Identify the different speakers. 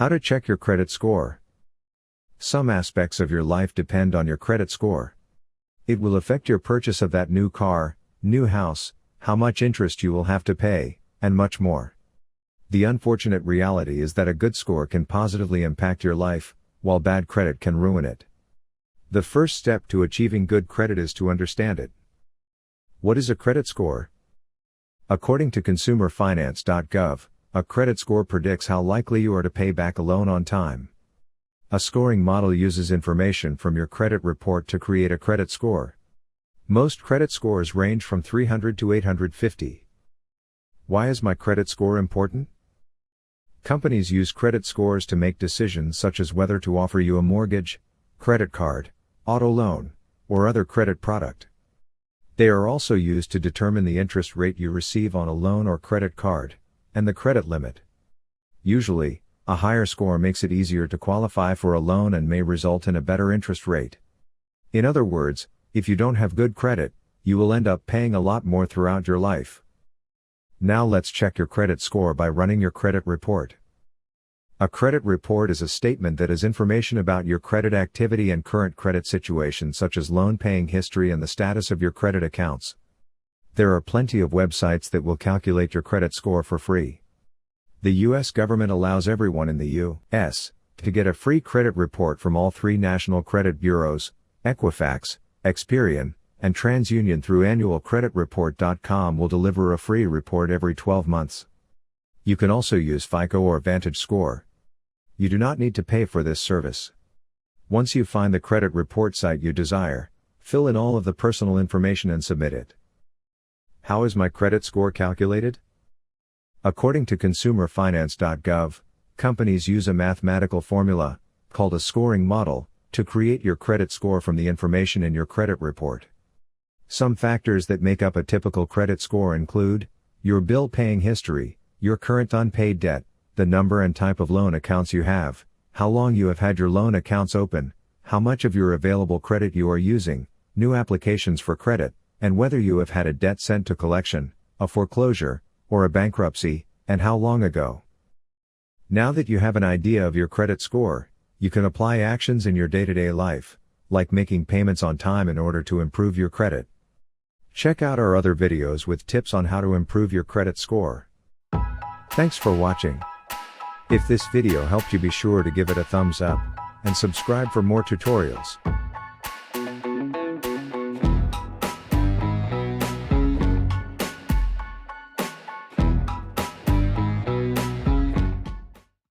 Speaker 1: How to check your credit score. Some aspects of your life depend on your credit score. It will affect your purchase of that new car, new house, how much interest you will have to pay, and much more. The unfortunate reality is that a good score can positively impact your life, while bad credit can ruin it. The first step to achieving good credit is to understand it. What is a credit score? According to consumerfinance.gov, a credit score predicts how likely you are to pay back a loan on time. A scoring model uses information from your credit report to create a credit score. Most credit scores range from 300 to 850. Why is my credit score important? Companies use credit scores to make decisions such as whether to offer you a mortgage, credit card, auto loan, or other credit product. They are also used to determine the interest rate you receive on a loan or credit card, and the credit limit. Usually, a higher score makes it easier to qualify for a loan and may result in a better interest rate. In other words, if you don't have good credit, you will end up paying a lot more throughout your life. Now let's check your credit score by running your credit report. A credit report is a statement that is information about your credit activity and current credit situation, such as loan paying history and the status of your credit accounts. There are plenty of websites that will calculate your credit score for free. The U.S. government allows everyone in the U.S. to get a free credit report from all three national credit bureaus, Equifax, Experian, and TransUnion through annualcreditreport.com will deliver a free report every 12 months. You can also use FICO or VantageScore. You do not need to pay for this service. Once you find the credit report site you desire, fill in all of the personal information and submit it. How is my credit score calculated? According to consumerfinance.gov, companies use a mathematical formula, called a scoring model, to create your credit score from the information in your credit report. Some factors that make up a typical credit score include your bill paying history, your current unpaid debt, the number and type of loan accounts you have, how long you have had your loan accounts open, how much of your available credit you are using, new applications for credit, and whether you have had a debt sent to collection, a foreclosure, or a bankruptcy, and how long ago. Now that you have an idea of your credit score, you can apply actions in your day-to-day life, like making payments on time in order to improve your credit. Check out our other videos with tips on how to improve your credit score. Thanks for watching. If this video helped you, be sure to give it a thumbs up, and subscribe for more tutorials.